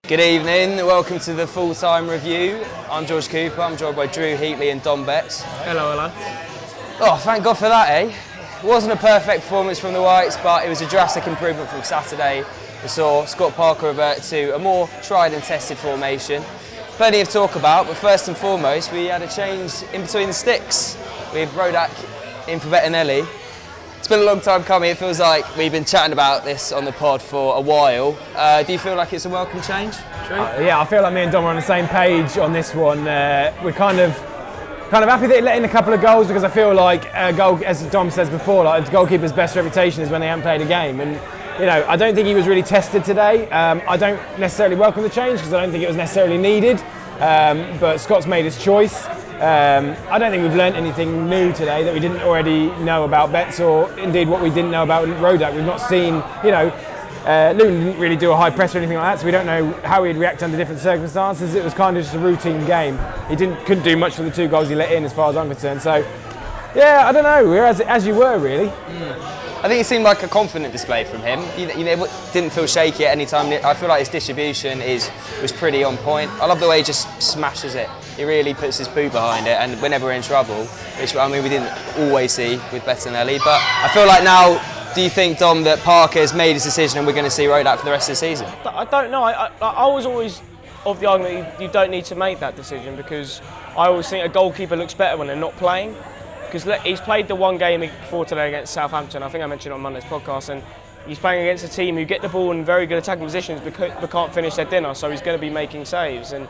Good evening, welcome to the full-time review. I'm George Cooper, I'm joined by Drew Heatley and Dom Betts. Hello, hello. Oh, thank God for that, eh? It wasn't a perfect performance from the Whites, but it was a drastic improvement from Saturday. We saw Scott Parker revert to a more tried and tested formation. Plenty of talk about, but first and foremost, we had a change in between the sticks. We had Rodak in for Bettinelli. It's been a long time coming. It feels like we've been chatting about this on the pod for a while. Do you feel like it's a welcome change? Yeah, I feel like me and Dom are on the same page on this one. We're kind of happy that he let in a couple of goals, because I feel like as Dom says before, like the goalkeeper's best reputation is when they haven't played a game. And I don't think he was really tested today. I don't necessarily welcome the change because I don't think it was necessarily needed. But Scott's made his choice. I don't think we've learnt anything new today that we didn't already know about Betts, or indeed what we didn't know about Rodak. We've not seen, Luton didn't really do a high press or anything like that, so we don't know how he'd react under different circumstances. It was kind of just a routine game. He couldn't do much for the 2 goals he let in, as far as I'm concerned. So, yeah, I don't know. We're as you were, really. I think it seemed like a confident display from him. He didn't feel shaky at any time. I feel like his distribution was pretty on point. I love the way he just smashes it. He really puts his boot behind it, and whenever we're in trouble, which we didn't always see with Bettinelli, but I feel like now, do you think, Dom, that Parker has made his decision and we're going to see Rodak for the rest of the season? I don't know. I was always of the argument you don't need to make that decision, because I always think a goalkeeper looks better when they're not playing. Because he's played the one game before today against Southampton, I think I mentioned on Monday's podcast, and he's playing against a team who get the ball in very good attacking positions but can't finish their dinner, so he's going to be making saves. And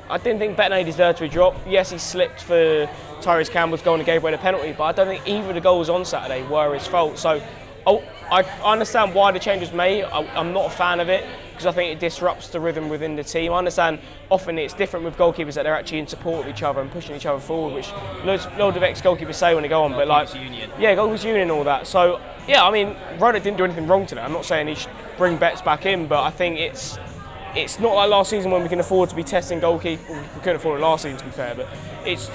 I didn't think Bettinelli deserved to be dropped. Yes, he slipped for Tyrese Campbell's goal and gave away the penalty, but I don't think either of the goals on Saturday were his fault. So I understand why the change was made. I'm not a fan of it, because I think it disrupts the rhythm within the team. I understand often it's different with goalkeepers, that they're actually in support of each other and pushing each other forward, which loads of ex-goalkeepers say when they go on. But union. Yeah, goalkeepers union and all that. So yeah, I mean, Rodak didn't do anything wrong today. I'm not saying he should bring Betts back in, but I think it's not like last season when we can afford to be testing goalkeeper. We couldn't afford it last season, to be fair, but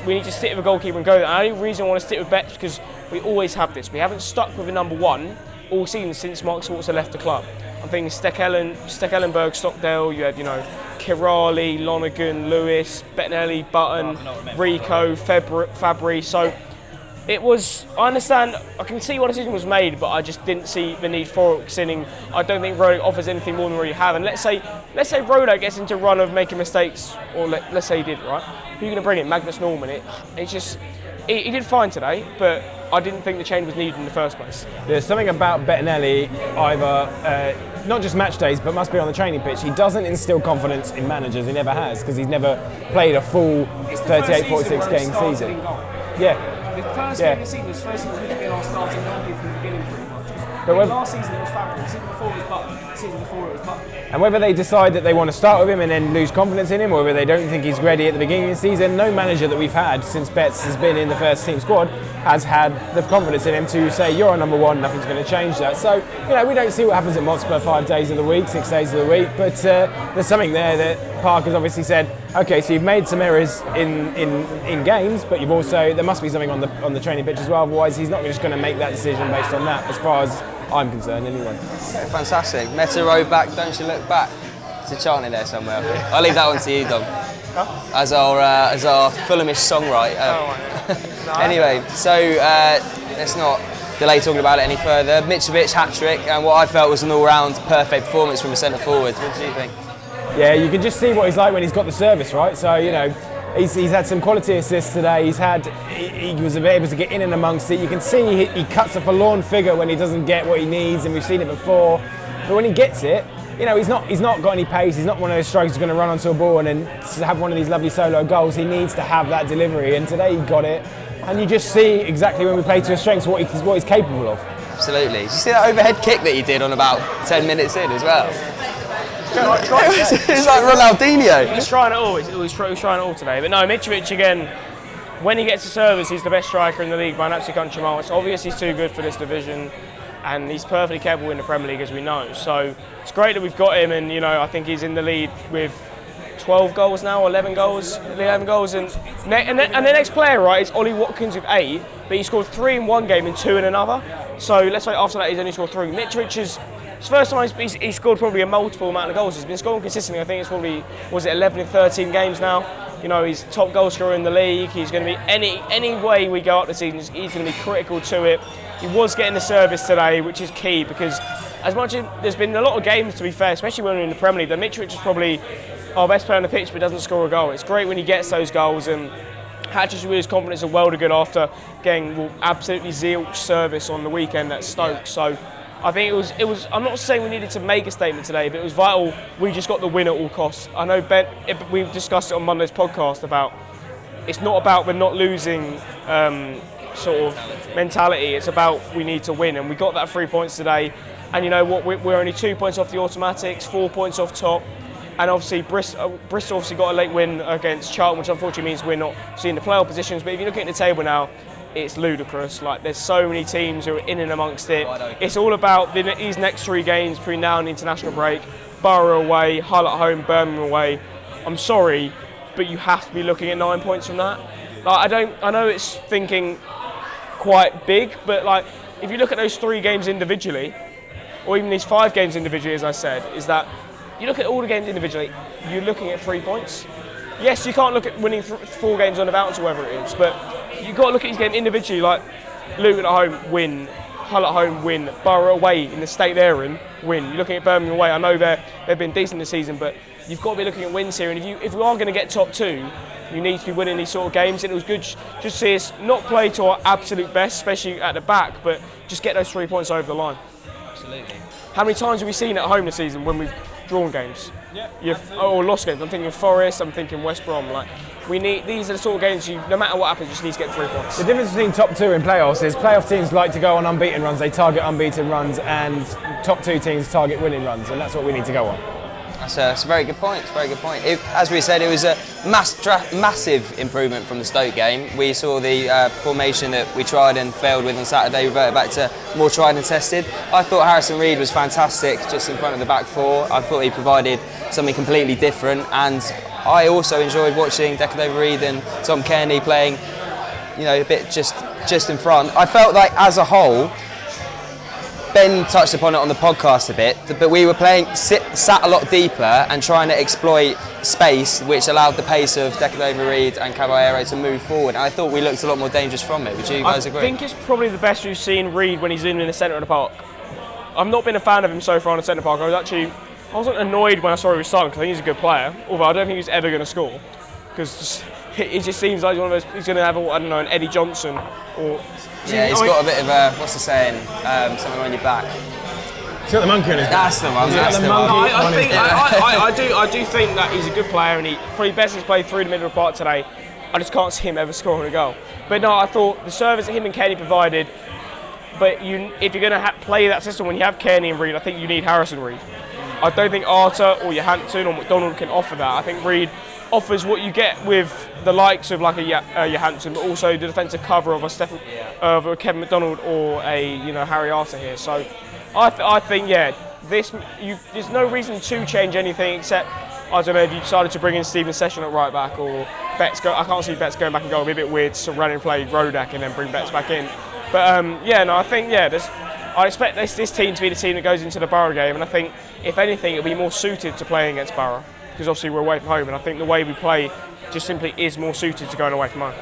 we need to stick with a goalkeeper and go there. And the only reason I want to stick with Betts is because we always have this. We haven't stuck with a number 1 all season since Mark Swartzer left the club. I'm thinking Stekelenburg, Stockdale, you had, Kirali, Lonergan, Lewis, Bettinelli, Button, Rico, Fabry. So it was, I understand, I can see why the decision was made, but I just didn't see the need for it, considering I don't think Rodak offers anything more than we already have. And let's say Rodak gets into a run of making mistakes, or let's say he did, right? Who are you going to bring in? Magnus Norman? He did fine today, but I didn't think the change was needed in the first place. There's something about Bettinelli, either not just match days, but must be on the training pitch. He doesn't instill confidence in managers. He never has, because he's never played a full 38, 46 game season. Yeah. The first game of the season was the first season we could be our starting goalkeeper from the beginning, pretty much. Last season it was Fabry, the season before it was Button, the season before it was Button. And whether they decide that they want to start with him and then lose confidence in him, or whether they don't think he's ready at the beginning of the season, no manager that we've had since Betts has been in the first team squad has had the confidence in him to say, you're our number 1, nothing's going to change that. So, we don't see what happens at Motspur 5 days of the week, 6 days of the week, but there's something there that Parker's obviously said, okay, so you've made some errors in games, but there must be something on the training pitch as well, otherwise he's not just going to make that decision based on that, as far as I'm concerned anyway. Fantastic. Meta road back, don't you look back. There's a chant in there somewhere. I'll leave that one to you, Dom. As our Fulhamish songwriter. Anyway, so let's not delay talking about it any further. Mitrovic hat-trick, and what I felt was an all-round perfect performance from a centre forward. What do you think? Yeah, you can just see what he's like when he's got the service, right? So, he's had some quality assists today. He was able to get in and amongst it. You can see he cuts a forlorn figure when he doesn't get what he needs, and we've seen it before. But when he gets it, he's not got any pace. He's not one of those strikers who's going to run onto a ball and then have one of these lovely solo goals. He needs to have that delivery, and today he got it. And you just see exactly when we play to his strengths what he's capable of. Absolutely. Did you see that overhead kick that he did on about 10 minutes in as well? It was like Ronaldinho. He was trying it all. He was trying it all today. But no, Mitrovic again, when he gets to service, he's the best striker in the league by an absolute country mile. It's obvious he's too good for this division, and he's perfectly capable in the Premier League, as we know. So it's great that we've got him, and I think he's in the lead with 12 goals now, 11 goals, and the next player, right, is Ollie Watkins with 8, but he scored 3 in one game and 2 in another. So let's say after that he's only scored 3. Mitrovic is it's the first time he's scored probably a multiple amount of goals. He's been scoring consistently. I think it's probably, was it 11 in 13 games now? You know, he's top goal scorer in the league. He's going to be, any way we go up the season, he's going to be critical to it. He was getting the service today, which is key, because as much as there's been a lot of games, to be fair, especially when we're in the Premier League, that Mitrovic is probably our best player on the pitch but doesn't score a goal. It's great when he gets those goals, and had to with his confidence a world of good after getting absolutely zilch service on the weekend at Stoke. So I think it was. I'm not saying we needed to make a statement today, but it was vital. We just got the win at all costs. I know Ben. We discussed it on Monday's podcast about it's not about we're not losing sort of mentality. It's about we need to win, and we got that 3 points today. And you know what? We're only 2 points off the automatics, 4 points off top. And obviously Bristol obviously got a late win against Charlton, which unfortunately means we're not seeing the playoff positions. But if you look at the table now, it's ludicrous. Like, there's so many teams who are in and amongst it. It's all about these next 3 games between now and the international break. Borough away, Hull at home, Birmingham away. I'm sorry, but you have to be looking at 9 points from that. Like, I know it's thinking quite big, but like if you look at those 3 games individually, or even these 5 games individually, as I said, is that you look at all the games individually, you're looking at 3 points. Yes, you can't look at winning 4 games on the bounce or whatever it is, but you've got to look at these games individually, like Luton at home, win. Hull at home, win. Borough away, in the state they're in, win. You're looking at Birmingham away. I know they've been decent this season, but you've got to be looking at wins here. And if we are going to get top 2, you need to be winning these sort of games. And it was good just to see us not play to our absolute best, especially at the back, but just get those 3 points over the line. Absolutely. How many times have we seen at home this season when we've drawn games? Or lost games? I'm thinking Forest, I'm thinking West Brom. Like, these are the sort of games no matter what happens, you just need to get 3 points. The difference between top 2 and playoffs is playoff teams like to go on unbeaten runs, they target unbeaten runs, and top 2 teams target winning runs, and that's what we need to go on. That's a very good point. It's a very good point. As we said, it was a massive improvement from the Stoke game. We saw the formation that we tried and failed with on Saturday revert back to more tried and tested. I thought Harrison Reed was fantastic just in front of the back 4. I thought he provided something completely different, and I also enjoyed watching Declan Reed and Tom Kearney playing, you know, a bit just in front. I felt like as a whole, Ben touched upon it on the podcast a bit, but we were sat a lot deeper and trying to exploit space, which allowed the pace of Declan Reed and Caballero to move forward. And I thought we looked a lot more dangerous from it. Would you guys agree? I think it's probably the best we've seen Reed when he's in the centre of the park. I've not been a fan of him so far in the centre park. I wasn't annoyed when I saw he was starting because I think he's a good player, although I don't think he's ever going to score. Because it just seems like he's one of those, he's going to have, I don't know, an Eddie Johnson or... Yeah, he's got a bit of a, what's the saying, something on your back. He's got the monkey on his back. That's the one, that's the one. I do think that he's a good player, and he probably best has played through the middle of the park today. I just can't see him ever scoring a goal. But no, I thought the service that him and Kenny provided, but if you're going to play that system when you have Kearney and Reed, I think you need Harrison Reed. I don't think Arter or Johansson or McDonald can offer that. I think Reed offers what you get with the likes of like a Johansson, but also the defensive cover of a Kevin McDonald or a Harry Arter here. So I think there's no reason to change anything except, I don't know, if you decided to bring in Stephen Session at right back or Betts. I can't see Betts going back and going. It'd be a bit weird to run and play Rodak and then bring Betts back in. But I think I expect this team to be the team that goes into the Borough game, and I think if anything it'll be more suited to playing against Borough. Because obviously we're away from home, and I think the way we play just simply is more suited to going away from home.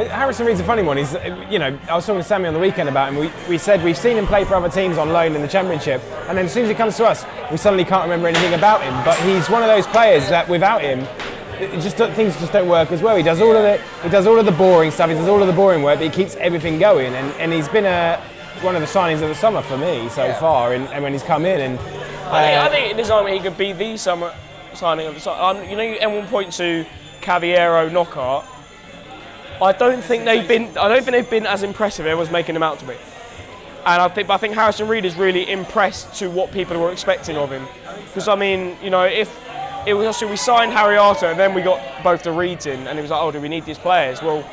Harrison Reed's a funny one. He's, I was talking to Sammy on the weekend about him. We said we've seen him play for other teams on loan in the Championship, and then as soon as he comes to us, we suddenly can't remember anything about him. But he's one of those players that without him, things just don't work as well. He does all of the boring stuff. He does all of the boring work, but he keeps everything going. And he's been one of the signings of the summer for me so far. And when he's come in, and I think in this moment he could be the summer signing of the summer. Everyone points to Caballero knockout. I don't think they've been as impressive as everyone's making them out to be. And I think Harrison Reed is really impressed to what people were expecting of him. Because if it was also we signed Harry Arter and then we got both the Reeds in, and it was like, oh, do we need these players? Well,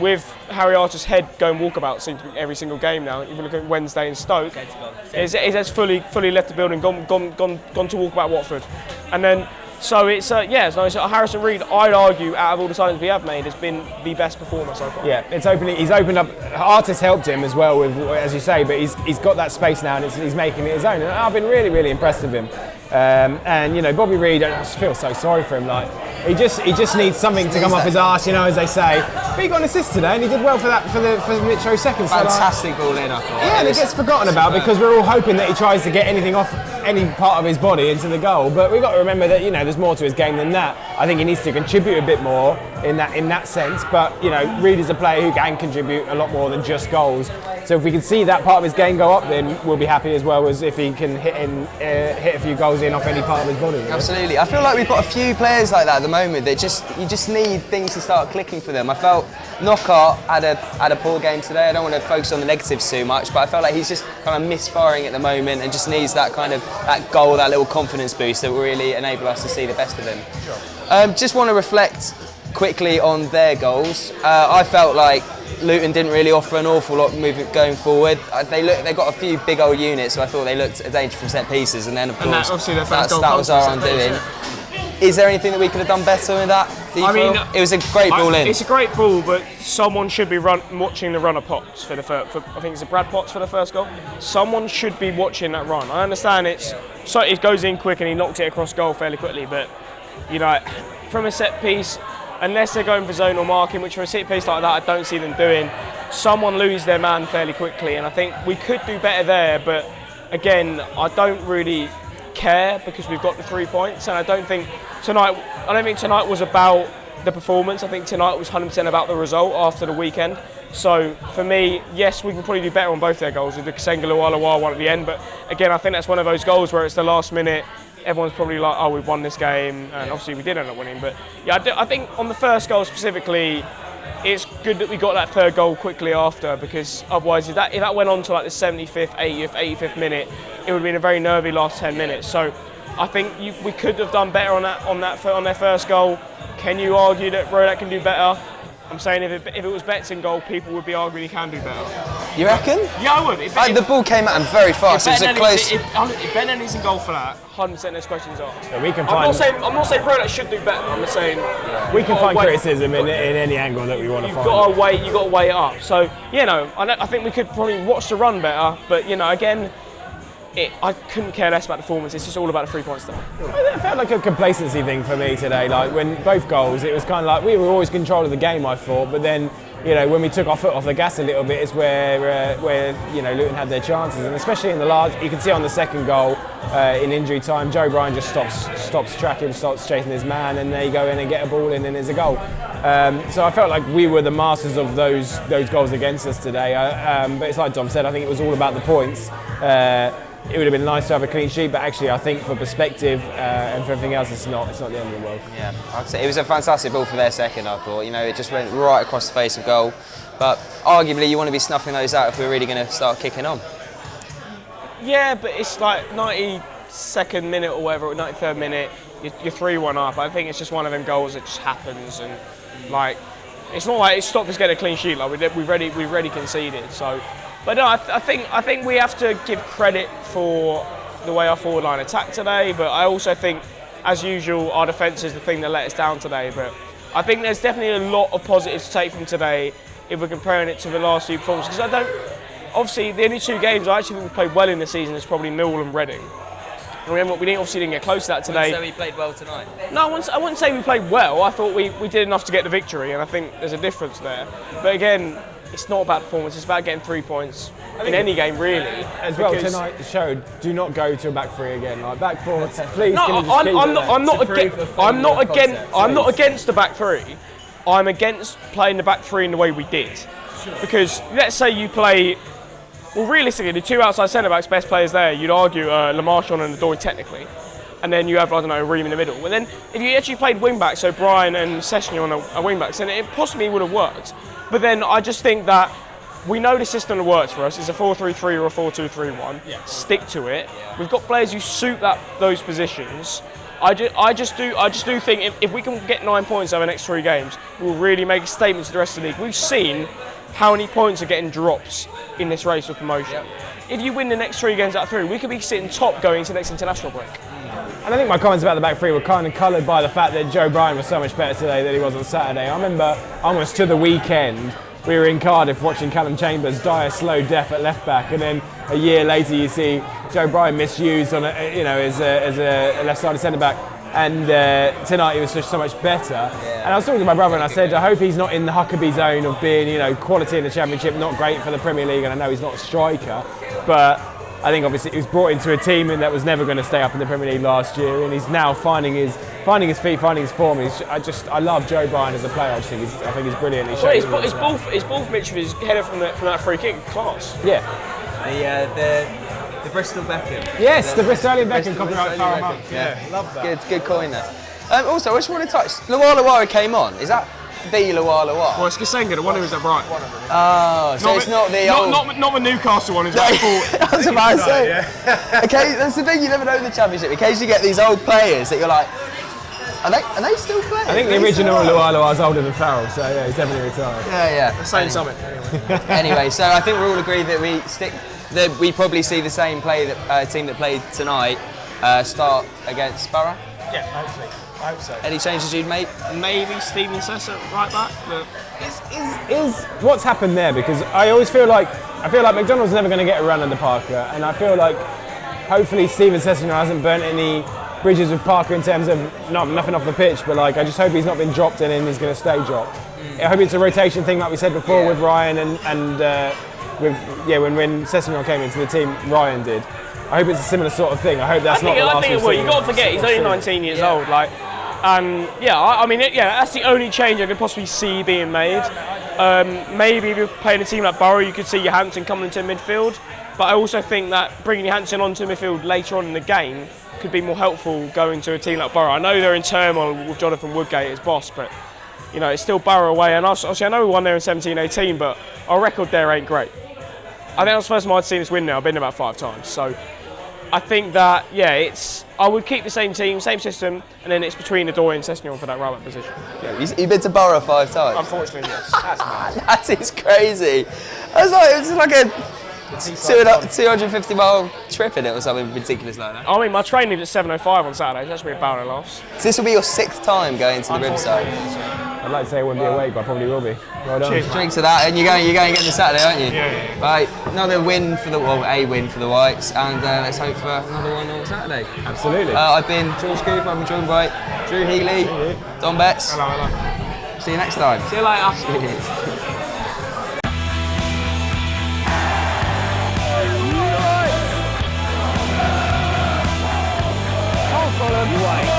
with Harry Arter's head going walkabout seems to be every single game now. Even look at Wednesday in Stoke, he has fully left the building, gone to walkabout Watford, and then So it's so Harrison Reed, I'd argue, out of all the signings we have made, has been the best performer so far. Yeah, he's opened up. Artist helped him as well with, as you say, but he's got that space now and he's making it his own. And I've been really, really impressed with him. And you know, Bobby Reed, I just feel so sorry for him. Like he just needs something to come off his arse, you know, as they say. But he got an assist today, and he did well for Mitro's second. Fantastic ball in, I thought. Yeah, and it gets forgotten about because we're all hoping that he tries to get anything off any part of his body into the goal. But we've got to remember that, you know, there's more to his game than that. I think he needs to contribute a bit more in that sense. But you know, Reed is a player who can contribute a lot more than just goals. So if we can see that part of his game go up, then we'll be happy, as well as if he can hit a few goals in off any part of his body. Really. Absolutely. I feel like we've got a few players like that at the moment that you just need things to start clicking for them. I felt Knockaert had a poor game today. I don't want to focus on the negatives too much, but I felt like he's just kind of misfiring at the moment and just needs that kind of that goal, that little confidence boost that will really enable us to see the best of him. Sure. Just want to reflect quickly on their goals. I felt like Luton didn't really offer an awful lot going forward. They got a few big old units, so I thought they looked a danger from set pieces, and then of course that was our undoing. Is there anything that we could have done better with that? I mean, it was a great ball in. It's a great ball, but someone should be watching the runner Potts for the first. I think it's Brad Potts for the first goal. Someone should be watching that run. I understand it goes in quick and he knocks it across goal fairly quickly, but you know, from a set piece, unless they're going for zonal marking, which for a set piece like that I don't see them doing, someone lose their man fairly quickly, and I think we could do better there. But again, I don't really care because we've got the 3 points, and I don't think tonight was about the performance. I think tonight was 100% about the result after the weekend. So for me, yes, we can probably do better on both their goals with the Kasenga-Lualawa one at the end, but again, I think that's one of those goals where it's the last minute. Everyone's probably like, oh, we've won this game, and obviously we did end up winning. But yeah, I think on the first goal specifically, it's good that we got that third goal quickly after, because otherwise, if that went on to like the 75th, 80th, 85th minute, it would have been a very nervy last 10 minutes. So I think we could have done better on their first goal. Can you argue that Rodak can do better? I'm saying if it was Betts in goal, people would be arguing he can do better. You reckon? Yeah, I would. The ball came at him very fast. It was a close. If Bennett's in goal for that, 100% there's questions asked. So we can I'm not saying Rodak should do better. I'm just saying we can find criticism in any angle that we want to find. You've got to weigh it up. So you know, I think we could probably watch the run better. But you know, again, I couldn't care less about the performance. It's just all about the 3 points stuff. It felt like a complacency thing for me today. Like when both goals, it was kind of like we were always in control of the game, I thought. But then, you know, when we took our foot off the gas a little bit, is where you know, Luton had their chances, and especially in the last, you can see on the second goal in injury time, Joe Bryan just stops tracking, stops chasing his man, and they go in and get a ball in, and there's a goal. So I felt like we were the masters of those goals against us today. But it's like Dom said, I think it was all about the points. It would have been nice to have a clean sheet, but actually I think for perspective and for everything else, it's not the end of the world. Yeah, I'd say it was a fantastic ball for their second, I thought. You know, it just went right across the face of goal. But arguably you want to be snuffing those out if we're really going to start kicking on. Yeah, but it's like 92nd minute or whatever, or 93rd minute, you're 3-1 up. I think it's just one of them goals that just happens, and like, it's not like it stopped us getting a clean sheet. Like we've already conceded. So. But no, I think we have to give credit for the way our forward line attacked today. But I also think, as usual, our defence is the thing that let us down today. But I think there's definitely a lot of positives to take from today if we're comparing it to the last few performances. Because obviously, the only two games I actually think we played well in the season is probably Millwall and Reading. And remember, we didn't get close to that today. So we played well tonight? No, I wouldn't say we played well. I thought we did enough to get the victory, and I think there's a difference there. But again, it's not about performance, it's about getting 3 points in any game, really. As well, tonight showed, do not go to a back three again. Like back four, please. No, I'm not against the back three. I'm against playing the back three in the way we did. Sure. Because let's say you play, well, realistically, the two outside centre backs, best players there, you'd argue Lamarchon and Adoi technically. And then you have, I don't know, Ream in the middle. And then if you actually played wing backs, so Brian and Sessignon on a wing backs, then it possibly would have worked. But then I just think that we know the system that works for us. It's a 4-3-3 or a 4-2-3-1. Yeah. Stick to it. Yeah. We've got players who suit those positions. I just do think if we can get 9 points over the next 3 games, we'll really make a statement to the rest of the league. We've seen how many points are getting drops in this race for promotion. Yep. If you win the next 3 games out of 3, we could be sitting top going into the next international break. And I think my comments about the back three were kind of coloured by the fact that Joe Bryan was so much better today than he was on Saturday. I remember almost to the weekend, we were in Cardiff watching Callum Chambers die a slow death at left back, and then a year later you see Joe Bryan misused on as a left-sided centre back, and tonight he was just so much better. And I was talking to my brother and I said, I hope he's not in the Huckabee zone of being quality in the Championship, not great for the Premier League, and I know he's not a striker, but I think obviously he was brought into a team that was never going to stay up in the Premier League last year, and he's now finding his feet, finding his form. I love Joe Bryan as a player. I think he's brilliant. It's both Mitrovic's header from that free kick class. Yeah. The Bristol Beckham. Yes, the Bristolian Beckham copyright foul. Yeah, love that. Good coin there. Also, I just want to touch. Luwalawara came on. Is that the Luwalawara? Well, it's Kasenga, the one who was at Brighton. Oh, so it's not the old. Not the Newcastle one. Who's like 40. I was about to say. Okay, that's the thing. You never know in the Championship. Occasionally, you get these old players that you're like, are they still playing? I think the original Luwalawara is older than Farrell, so yeah, he's definitely retired. Yeah. Saying something. Anyway, so I think we're all agreed that we probably see the same team that played tonight start against Borough. Yeah, hopefully. I hope so. Any changes you'd make? Maybe Steven Sessa right back. But is what's happened there, because I always feel like McDonald's never going to get a run under Parker, and I feel like hopefully Steven Sessegnon hasn't burnt any bridges with Parker in terms of nothing off the pitch, but I just hope he's not been dropped and he's going to stay dropped. I hope it's a rotation thing like we said before with Ryan and when Sessegnon came into the team, Ryan did. I hope it's a similar sort of thing. I hope that's not the last I think it will. You've got to forget he's only 19 years old. That's the only change I could possibly see being made. Maybe if you're playing a team like Borough, you could see Johansson coming into midfield. But I also think that bringing Johansson onto midfield later on in the game could be more helpful going to a team like Borough. I know they're in turmoil with Jonathan Woodgate as boss, but it's still Borough away. And obviously I know we won there in 17-18, but our record there ain't great. I think that's the first time I'd seen us win now. I've been there about 5 times. So I think that, I would keep the same team, same system, and then it's between Adoy and Sessegnon for that right back position. Yeah, you've been to Borough 5 times? Unfortunately, yes. That's mad. That is crazy. It's like a 250-mile trip in it or something ridiculous like that. I mean, my train leaves at 7:05 on Saturday, so that should be a barrel of laughs. So this will be your 6th time going to the Riverside? I'd like to say I wouldn't be awake, but I probably will be. Well done. Cheers, drink to that, and you're going again this Saturday, aren't you? Yeah. Right, a win for the Whites, and let's hope for another one on Saturday. Absolutely. I've been George Cooper, I've been joined by Drew Healy, Don Betts. Hello. See you next time. See you later. Cheers. Fulham White.